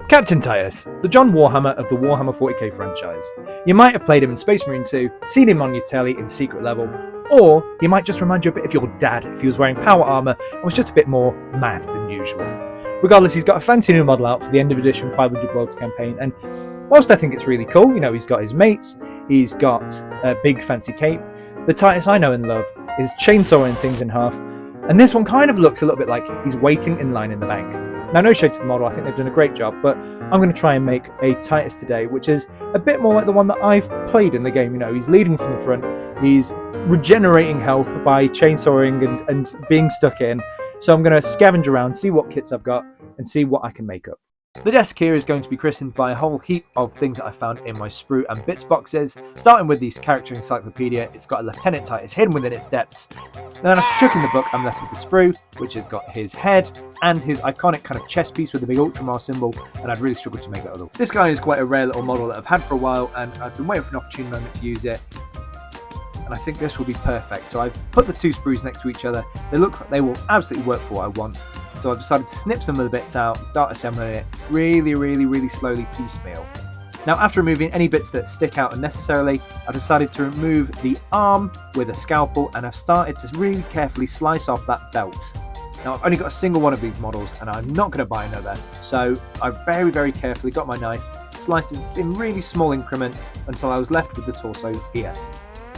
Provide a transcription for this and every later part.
Captaintitus, the John Warhammer of the Warhammer 40k franchise. You might have played him in Space Marine 2, seen him on your telly in Secret Level, or he might just remind you a bit of your dad if he was wearing power armour and was just a bit more mad than usual. Regardless, he's got a fancy new model out for the end of edition 500 Worlds campaign, and whilst I think it's really cool, he's got his mates, he's got a big fancy cape, the Titus I know and love is chainsawing things in half, and this one kind of looks a little bit like he's waiting in line in the bank. Now, no shade to the model, I think they've done a great job, but I'm going to try and make a Titus today, which is a bit more like the one that I've played in the game. He's leading from the front, he's regenerating health by chainsawing and being stuck in. So I'm going to scavenge around, see what kits I've got, and see what I can make up. The desk here is going to be christened by a whole heap of things that I found in my sprue and bits boxes, starting with the character encyclopedia. It's got a Lieutenant Titus hidden within its depths. Then after chucking the book, I'm left with the sprue, which has got his head and his iconic kind of chest piece with the big Ultramar symbol, and I'd really struggled to make that other. This guy is quite a rare little model that I've had for a while, and I've been waiting for an opportune moment to use it. And I think this will be perfect. So I've put the two sprues next to each other. They look like they will absolutely work for what I want. So I've decided to snip some of the bits out and start assembling it really slowly piecemeal. Now, after removing any bits that stick out unnecessarily, I've decided to remove the arm with a scalpel, and I've started to really carefully slice off that belt. Now, I've only got a single one of these models and I'm not going to buy another. So I've very carefully got my knife, sliced it in really small increments until I was left with the torso here.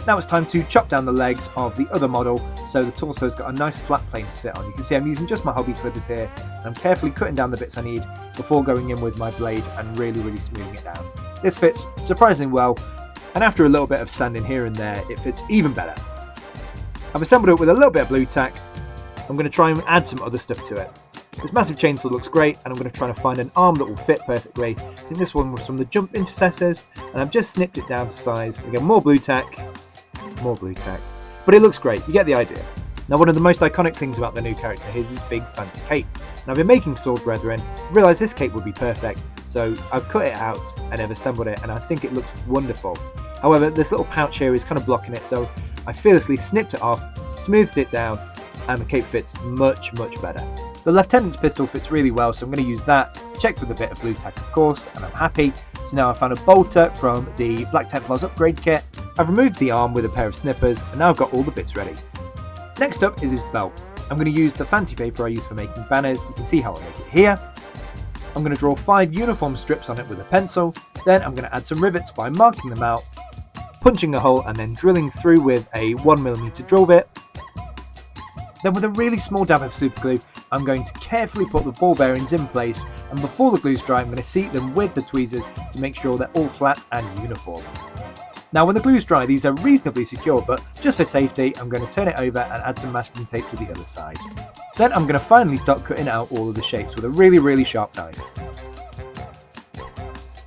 Now it's time to chop down the legs of the other model, so the torso's got a nice flat plane to sit on. You can see I'm using just my hobby clippers here, and I'm carefully cutting down the bits I need before going in with my blade and really smoothing it down. This fits surprisingly well, and after a little bit of sanding here and there, it fits even better. I've assembled it with a little bit of blue tack. I'm going to try and add some other stuff to it. This massive chainsaw looks great, and I'm going to try to find an arm that will fit perfectly. I think this one was from the Jump Intercessors, and I've just snipped it down to size. Again, more blue tack, but it looks great. You get the idea. Now, one of the most iconic things about the new character is his big fancy cape. Now, I've been making Sword Brethren, realised this cape would be perfect, so I've cut it out and I've assembled it, and I think it looks wonderful. However, this little pouch here is kind of blocking it, so I fearlessly snipped it off, smoothed it down, and the cape fits much better. The Lieutenant's pistol fits really well, so I'm going to use that, checked with a bit of blue tack of course, and I'm happy. So now I've found a bolter from the Black Templars upgrade kit, I've removed the arm with a pair of snippers, and now I've got all the bits ready. Next up is his belt. I'm going to use the fancy paper I use for making banners. You can see how I make it here. I'm going to draw 5 uniform strips on it with a pencil, then I'm going to add some rivets by marking them out, punching a hole and then drilling through with a 1mm drill bit. Then with a really small dab of super glue, I'm going to carefully put the ball bearings in place, and before the glue's dry I'm going to seat them with the tweezers to make sure they're all flat and uniform. Now when the glue's dry, these are reasonably secure, but just for safety I'm going to turn it over and add some masking tape to the other side. Then I'm going to finally start cutting out all of the shapes with a really sharp knife.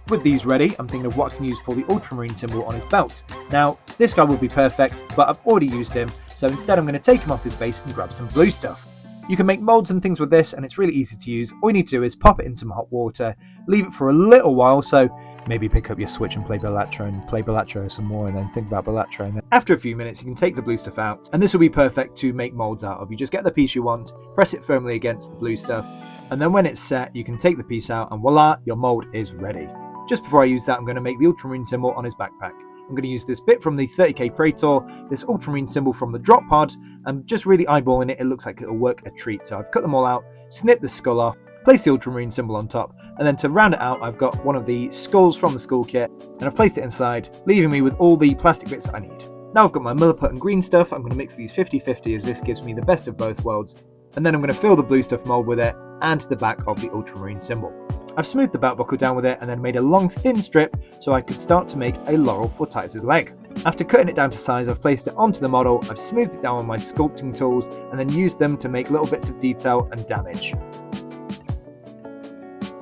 With these ready, I'm thinking of what I can use for the Ultramarine symbol on his belt. Now, this guy would be perfect, but I've already used him, so instead I'm going to take him off his base and grab some blue stuff. You can make molds and things with this, and it's really easy to use. All you need to do is pop it in some hot water, leave it for a little while, so maybe pick up your Switch and play Balatro some more, and then think about Balatro. And then after a few minutes, you can take the blue stuff out, and this will be perfect to make molds out of. You just get the piece you want, press it firmly against the blue stuff, and then when it's set, you can take the piece out, and voila, your mold is ready. Just before I use that, I'm going to make the Ultramarine symbol on his backpack. I'm going to use this bit from the 30k Praetor, this Ultramarine symbol from the drop pod, and just really eyeballing it, it looks like it'll work a treat. So I've cut them all out, snipped the skull off, placed the Ultramarine symbol on top, and then to round it out, I've got one of the skulls from the skull kit, and I've placed it inside, leaving me with all the plastic bits that I need. Now I've got my Milliput and green stuff. I'm going to mix these 50-50 as this gives me the best of both worlds, and then I'm going to fill the blue stuff mold with it and the back of the Ultramarine symbol. I've smoothed the belt buckle down with it and then made a long thin strip so I could start to make a laurel for Titus's leg. After cutting it down to size, I've placed it onto the model, I've smoothed it down with my sculpting tools and then used them to make little bits of detail and damage.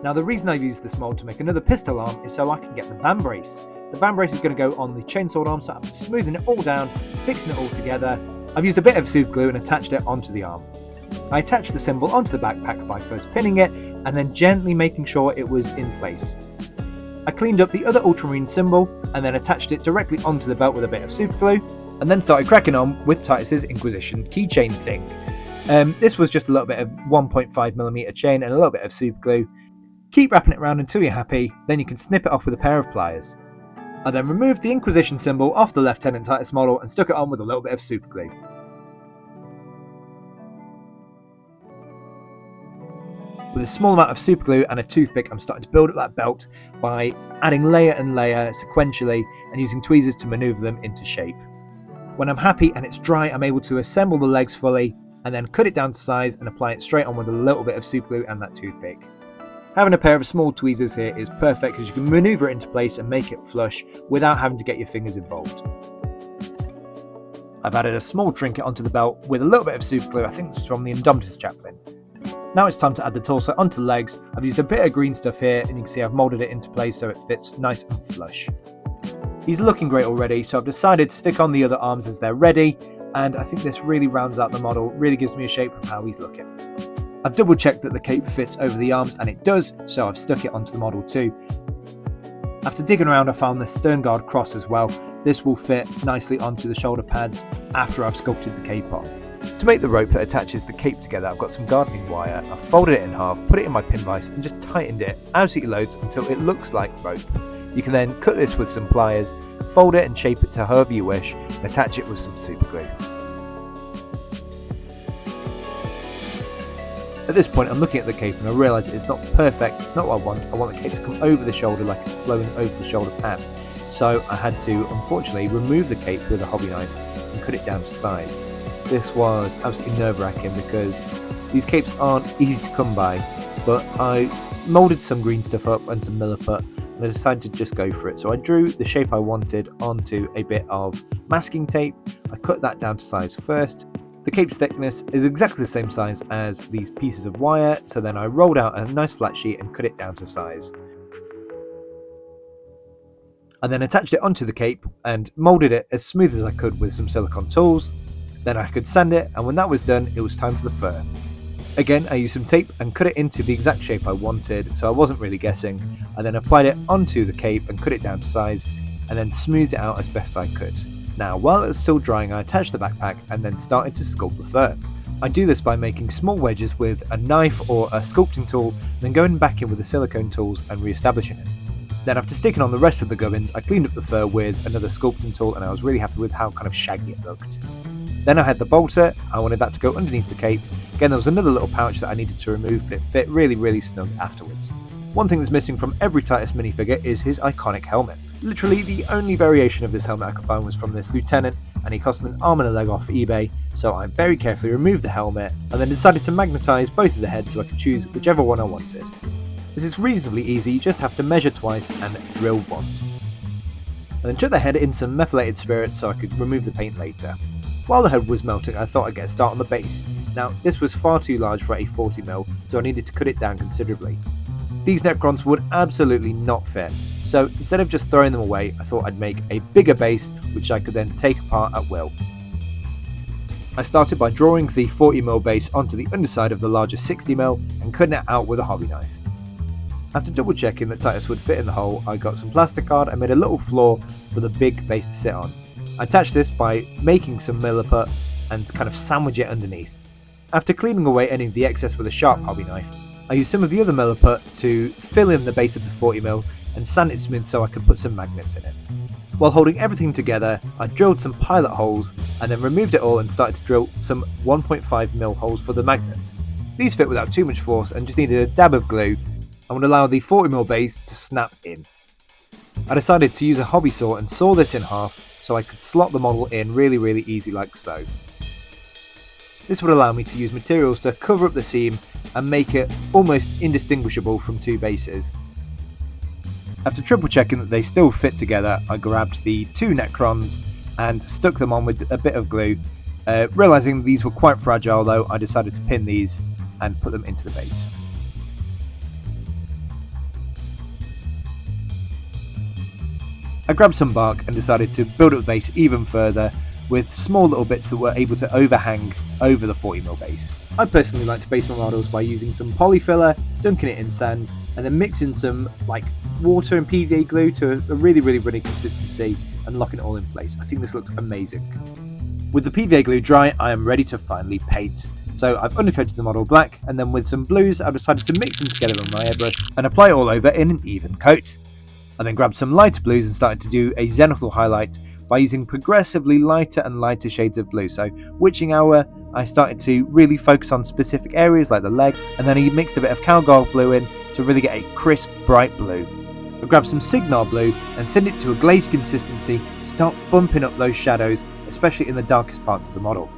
Now the reason I've used this mold to make another pistol arm is so I can get the van brace. The van brace is going to go on the chainsword arm, so I'm smoothing it all down, fixing it all together. I've used a bit of super glue and attached it onto the arm. I attached the symbol onto the backpack by first pinning it and then gently making sure it was in place. I cleaned up the other Ultramarine symbol and then attached it directly onto the belt with a bit of super glue, and then started cracking on with Titus's Inquisition keychain thing. This was just a little bit of 1.5mm chain and a little bit of super glue. Keep wrapping it around until you're happy, then you can snip it off with a pair of pliers. I then removed the Inquisition symbol off the Lieutenant Titus model and stuck it on with a little bit of super glue. With a small amount of super glue and a toothpick, I'm starting to build up that belt by adding layer and layer sequentially and using tweezers to manoeuvre them into shape. When I'm happy and it's dry, I'm able to assemble the legs fully and then cut it down to size and apply it straight on with a little bit of super glue and that toothpick. Having a pair of small tweezers here is perfect because you can manoeuvre it into place and make it flush without having to get your fingers involved. I've added a small trinket onto the belt with a little bit of super glue. I think this is from the Indomitus chaplain. Now it's time to add the torso onto the legs. I've used a bit of green stuff here and you can see I've moulded it into place so it fits nice and flush. He's looking great already, so I've decided to stick on the other arms as they're ready, and I think this really rounds out the model, really gives me a shape of how he's looking. I've double checked that the cape fits over the arms, and it does, so I've stuck it onto the model too. After digging around, I found the stern guard cross as well. This will fit nicely onto the shoulder pads after I've sculpted the cape on. To make the rope that attaches the cape together, I've got some gardening wire, I've folded it in half, put it in my pin vise and just tightened it absolutely loads until it looks like rope. You can then cut this with some pliers, fold it and shape it to however you wish, and attach it with some super glue. At this point I'm looking at the cape and I realise it's not perfect, it's not what I want the cape to come over the shoulder like it's flowing over the shoulder pad. So I had to unfortunately remove the cape with a hobby knife and cut it down to size. This was absolutely nerve-wracking because these capes aren't easy to come by, but I moulded some green stuff up and some milliput and I decided to just go for it. So I drew the shape I wanted onto a bit of masking tape. I cut that down to size first. The cape's thickness is exactly the same size as these pieces of wire, so then I rolled out a nice flat sheet and cut it down to size. I then attached it onto the cape and moulded it as smooth as I could with some silicone tools. Then I could sand it, and when that was done, it was time for the fur. Again, I used some tape and cut it into the exact shape I wanted, so I wasn't really guessing. I then applied it onto the cape and cut it down to size, and then smoothed it out as best I could. Now, while it was still drying, I attached the backpack and then started to sculpt the fur. I do this by making small wedges with a knife or a sculpting tool, then going back in with the silicone tools and re-establishing it. Then after sticking on the rest of the gubbins, I cleaned up the fur with another sculpting tool and I was really happy with how kind of shaggy it looked. Then I had the bolter, I wanted that to go underneath the cape. Again, there was another little pouch that I needed to remove, but it fit really snug afterwards. One thing that's missing from every Titus minifigure is his iconic helmet. Literally the only variation of this helmet I could find was from this lieutenant, and he cost me an arm and a leg off eBay, so I very carefully removed the helmet and then decided to magnetise both of the heads so I could choose whichever one I wanted. This is reasonably easy, you just have to measure twice and drill once. I then took the head in some methylated spirit so I could remove the paint later. While the head was melting, I thought I'd get a start on the base. Now, this was far too large for a 40mm, so I needed to cut it down considerably. These Necrons would absolutely not fit, so instead of just throwing them away, I thought I'd make a bigger base which I could then take apart at will. I started by drawing the 40mm base onto the underside of the larger 60mm and cutting it out with a hobby knife. After double checking that Titus would fit in the hole, I got some plastic card and made a little floor for the big base to sit on. I attached this by making some milliput and kind of sandwich it underneath. After cleaning away any of the excess with a sharp hobby knife, I used some of the other milliput to fill in the base of the 40mm and sand it smooth so I could put some magnets in it. While holding everything together, I drilled some pilot holes and then removed it all and started to drill some 1.5mm holes for the magnets. These fit without too much force and just needed a dab of glue and would allow the 40mm base to snap in. I decided to use a hobby saw and saw this in half so I could slot the model in really easy like so. This would allow me to use materials to cover up the seam and make it almost indistinguishable from two bases. After triple checking that they still fit together, I grabbed the two Necrons and stuck them on with a bit of glue. Realising these were quite fragile though, I decided to pin these and put them into the base. I grabbed some bark and decided to build up the base even further with small little bits that were able to overhang over the 40mm base. I personally like to base my models by using some polyfiller, dunking it in sand, and then mixing some water and PVA glue to a really runny consistency and locking it all in place. I think this looks amazing. With the PVA glue dry, I am ready to finally paint. So I've undercoated the model black, and then with some blues I've decided to mix them together on my airbrush and apply it all over in an even coat. I then grabbed some lighter blues and started to do a zenithal highlight by using progressively lighter and lighter shades of blue. So witching hour, I started to really focus on specific areas like the leg, and then I mixed a bit of cowgarl blue in to really get a crisp, bright blue. I grabbed some Signar blue and thinned it to a glazed consistency to start bumping up those shadows, especially in the darkest parts of the model.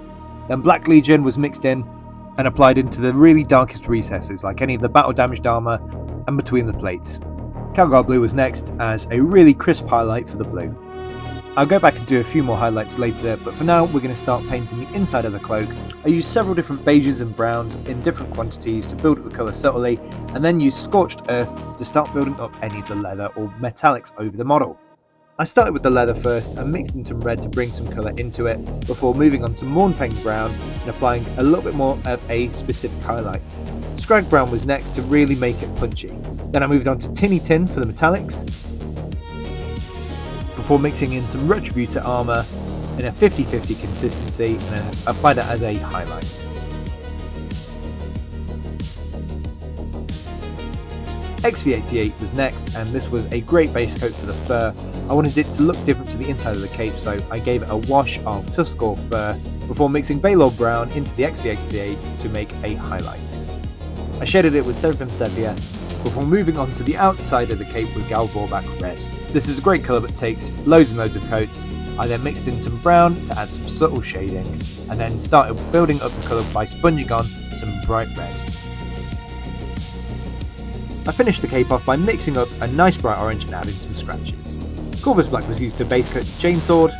Then Black Legion was mixed in and applied into the really darkest recesses, like any of the battle damaged armour and between the plates. Cowgarl blue was next as a really crisp highlight for the blue. I'll go back and do a few more highlights later, but for now we're going to start painting the inside of the cloak. I used several different beiges and browns in different quantities to build up the colour subtly, and then used scorched earth to start building up any of the leather or metallics over the model. I started with the leather first and mixed in some red to bring some colour into it, before moving on to Mornfang brown and applying a little bit more of a specific highlight. Scrag brown was next to really make it punchy. Then I moved on to Tinny Tin for the metallics, before mixing in some Retributor armour in a 50-50 consistency and then applied it as a highlight. XV88 was next, and this was a great base coat for the fur. I wanted it to look different to the inside of the cape, so I gave it a wash of Tuskor fur before mixing Baylor brown into the XV88 to make a highlight. I shaded it with Seraphim Sepia before moving on to the outside of the cape with Galvorback red. This is a great colour but takes loads and loads of coats. I then mixed in some brown to add some subtle shading, and then started building up the colour by sponging on some bright red. I finished the cape off by mixing up a nice bright orange and adding some scratches. Corvus Black was used to base coat the chainsword,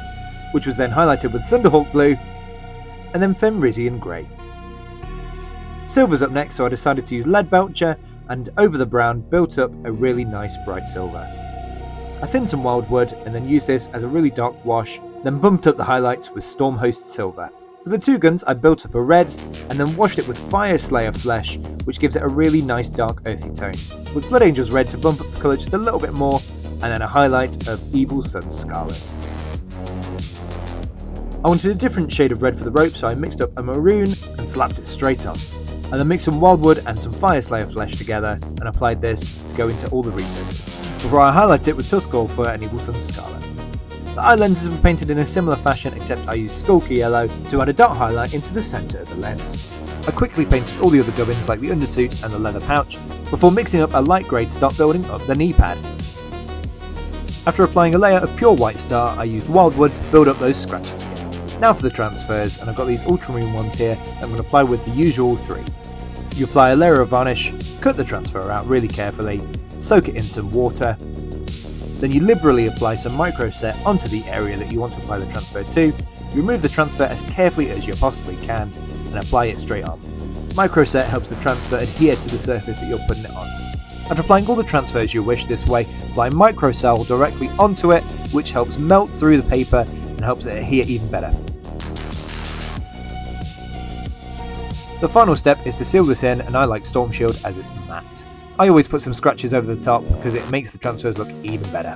which was then highlighted with Thunderhawk blue, and then Fenrisian grey. Silver's up next, so I decided to use Lead Belcher, and over the brown built up a really nice bright silver. I thinned some Wildwood and then used this as a really dark wash, then bumped up the highlights with Stormhost Silver. For the two guns I built up a red and then washed it with Fire Slayer Flesh, which gives it a really nice dark earthy tone, with Blood Angels red to bump up the colour just a little bit more, and then a highlight of Evil Sun Scarlet. I wanted a different shade of red for the rope, so I mixed up a maroon and slapped it straight on. I then mixed some Wildwood and some Fire Slayer Flesh together and applied this to go into all the recesses, before I highlighted it with Tuskor fur and Evil Sun Scarlet. The eye lenses were painted in a similar fashion, except I used Skulky Yellow to add a dark highlight into the centre of the lens. I quickly painted all the other gubbins like the undersuit and the leather pouch, before mixing up a light grey to start building up the knee pad. After applying a layer of pure white star, I used Wildwood to build up those scratches again. Now for the transfers, and I've got these ultramarine ones here that I'm going to apply with the usual three. You apply a layer of varnish, cut the transfer out really carefully, soak it in some water, then you liberally apply some microset onto the area that you want to apply the transfer to. You remove the transfer as carefully as you possibly can and apply it straight on. Microset helps the transfer adhere to the surface that you're putting it on. After applying all the transfers you wish this way, apply microcell directly onto it, which helps melt through the paper and helps it adhere even better. The final step is to seal this in, and I like Storm Shield as it's matte. I always put some scratches over the top because it makes the transfers look even better.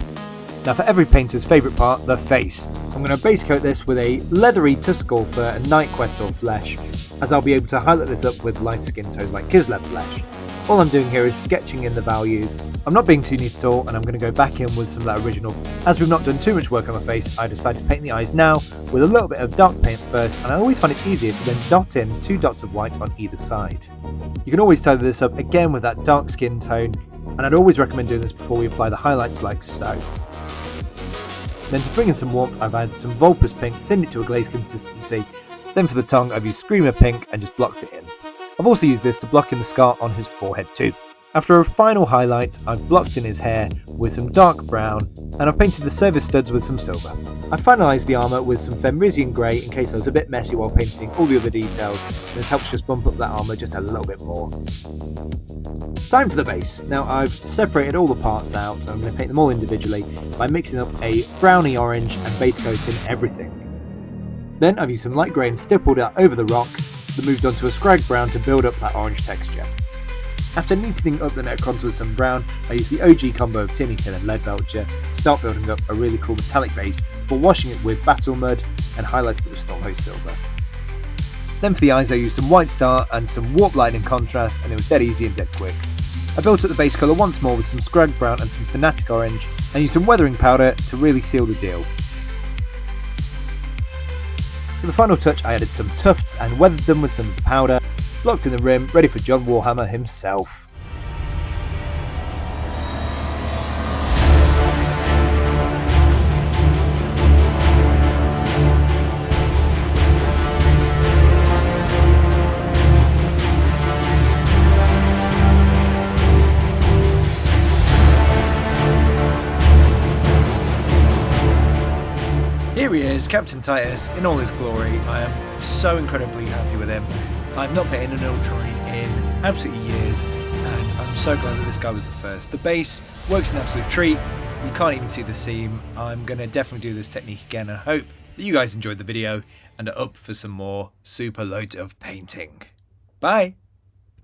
Now for every painter's favourite part, the face. I'm going to base coat this with a leathery Tuskor fur and Night Questor flesh, as I'll be able to highlight this up with light skin tones like Kislev flesh. All I'm doing here is sketching in the values. I'm not being too neat at all, and I'm going to go back in with some of that original. As we've not done too much work on the face, I decided to paint the eyes now with a little bit of dark paint first, and I always find it easier to then dot in 2 dots of white on either side. You can always tidy this up again with that dark skin tone, and I'd always recommend doing this before we apply the highlights like so. Then to bring in some warmth, I've added some Vulpus pink, thinned it to a glazed consistency. Then for the tongue, I've used Screamer pink and just blocked it in. I've also used this to block in the scar on his forehead too. After a final highlight, I've blocked in his hair with some dark brown, and I've painted the service studs with some silver. I finalised the armour with some Fenrisian grey in case I was a bit messy while painting all the other details, and this helps just bump up that armour just a little bit more. Time for the base. Now I've separated all the parts out, and I'm going to paint them all individually by mixing up a browny orange and base coating everything. Then I've used some light grey and stippled it over the rocks, then moved on to a scrag brown to build up that orange texture. After neatening up the Necrons with some brown, I used the OG combo of Tinny Tin and Lead Belcher to start building up a really cool metallic base before washing it with Battle Mud and highlighting it with Stormhost Silver. Then for the eyes I used some white star and some warp lightning contrast, and it was dead easy and dead quick. I built up the base colour once more with some scrag brown and some fanatic orange, and used some weathering powder to really seal the deal. For the final touch I added some tufts and weathered them with some of the powder, blocked in the rim, ready for John Warhammer himself. Here he is, Captaintitus, in all his glory. I am so incredibly happy with him. I've not been in an Ultramarine in absolutely years, and I'm so glad that this guy was the first. The base works an absolute treat. You can't even see the seam. I'm going to definitely do this technique again, and I hope that you guys enjoyed the video and are up for some more super loads of painting. Bye!